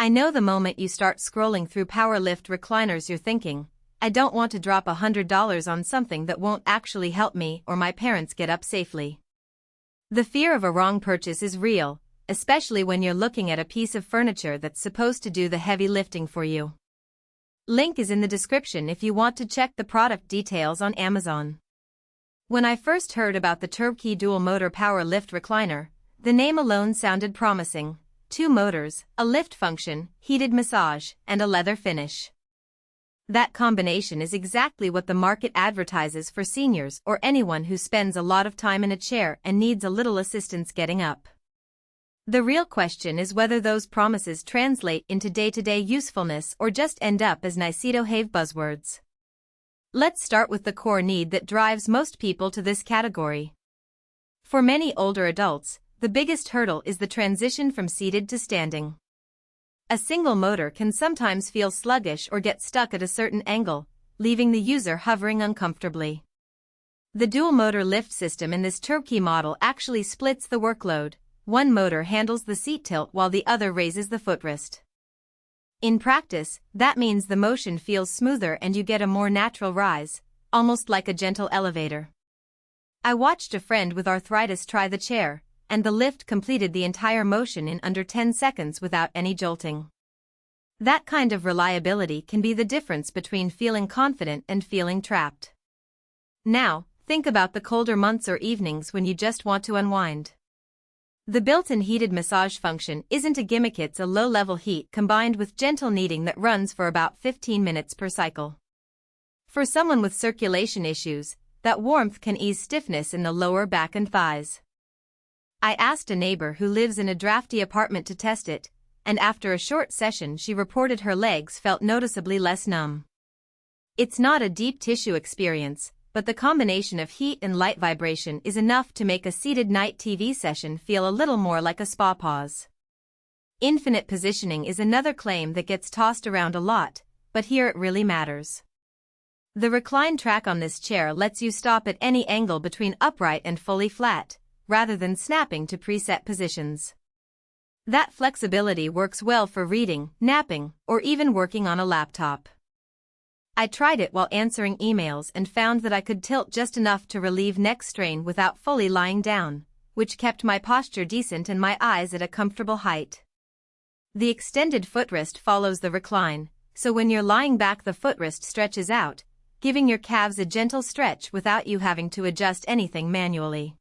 I know the moment you start scrolling through power lift recliners you're thinking, I don't want to drop $100 on something that won't actually help me or my parents get up safely. The fear of a wrong purchase is real, especially when you're looking at a piece of furniture that's supposed to do the heavy lifting for you. Link is in the description if you want to check the product details on Amazon. When I first heard about the HTERWQEA dual motor power lift recliner, the name alone sounded promising. 2 motors, a lift function, heated massage, and a leather finish. That combination is exactly what the market advertises for seniors or anyone who spends a lot of time in a chair and needs a little assistance getting up. The real question is whether those promises translate into day-to-day usefulness or just end up as nice-to-have buzzwords. Let's start with the core need that drives most people to this category. For many older adults, the biggest hurdle is the transition from seated to standing. A single motor can sometimes feel sluggish or get stuck at a certain angle, leaving the user hovering uncomfortably. The dual motor lift system in this HTERWQEA model actually splits the workload. One motor handles the seat tilt while the other raises the footrest. In practice, that means the motion feels smoother and you get a more natural rise, almost like a gentle elevator. I watched a friend with arthritis try the chair, and the lift completed the entire motion in under 10 seconds without any jolting. That kind of reliability can be the difference between feeling confident and feeling trapped. Now, think about the colder months or evenings when you just want to unwind. The built-in heated massage function isn't a gimmick, it's a low-level heat combined with gentle kneading that runs for about 15 minutes per cycle. For someone with circulation issues, that warmth can ease stiffness in the lower back and thighs. I asked a neighbor who lives in a drafty apartment to test it, and after a short session she reported her legs felt noticeably less numb. It's not a deep tissue experience, but the combination of heat and light vibration is enough to make a seated night TV session feel a little more like a spa pause. Infinite positioning is another claim that gets tossed around a lot, but here it really matters. The recline track on this chair lets you stop at any angle between upright and fully flat, rather than snapping to preset positions. That flexibility works well for reading, napping, or even working on a laptop. I tried it while answering emails and found that I could tilt just enough to relieve neck strain without fully lying down, which kept my posture decent and my eyes at a comfortable height. The extended footrest follows the recline, so when you're lying back the footrest stretches out, giving your calves a gentle stretch without you having to adjust anything manually.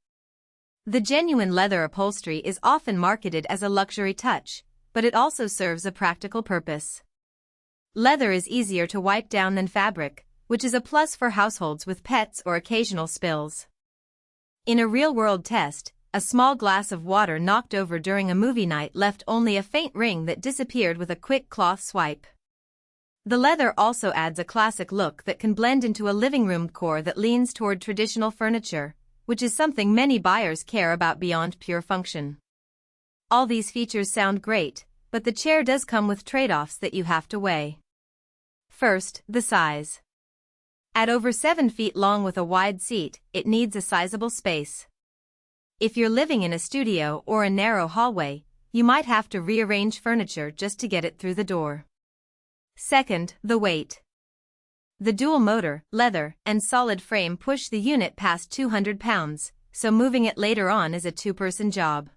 The genuine leather upholstery is often marketed as a luxury touch, but it also serves a practical purpose. Leather is easier to wipe down than fabric, which is a plus for households with pets or occasional spills. In a real-world test, a small glass of water knocked over during a movie night left only a faint ring that disappeared with a quick cloth swipe. The leather also adds a classic look that can blend into a living room decor that leans toward traditional furniture, which is something many buyers care about beyond pure function. All these features sound great, but the chair does come with trade-offs that you have to weigh. First, the size. At over 7 feet long with a wide seat, it needs a sizable space. If you're living in a studio or a narrow hallway, you might have to rearrange furniture just to get it through the door. Second, the weight. The dual motor, leather, and solid frame push the unit past 200 pounds, so moving it later on is a two-person job.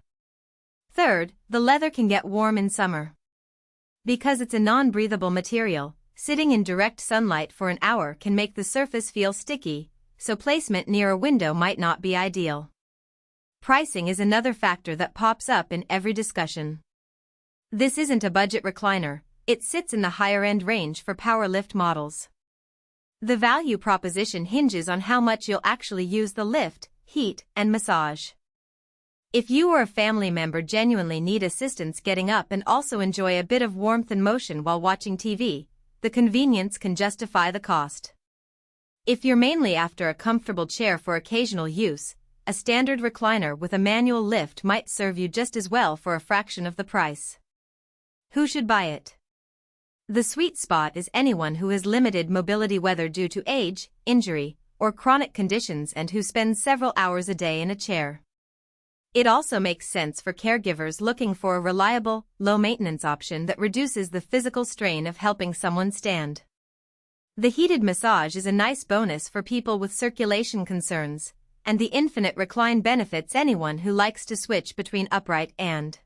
Third, the leather can get warm in summer. Because it's a non-breathable material, sitting in direct sunlight for an hour can make the surface feel sticky, so placement near a window might not be ideal. Pricing is another factor that pops up in every discussion. This isn't a budget recliner, it sits in the higher-end range for power lift models. The value proposition hinges on how much you'll actually use the lift, heat, and massage. If you or a family member genuinely need assistance getting up and also enjoy a bit of warmth and motion while watching TV, the convenience can justify the cost. If you're mainly after a comfortable chair for occasional use, a standard recliner with a manual lift might serve you just as well for a fraction of the price. Who should buy it? The sweet spot is anyone who has limited mobility, whether due to age, injury, or chronic conditions, and who spends several hours a day in a chair. It also makes sense for caregivers looking for a reliable, low-maintenance option that reduces the physical strain of helping someone stand. The heated massage is a nice bonus for people with circulation concerns, and the infinite recline benefits anyone who likes to switch between upright and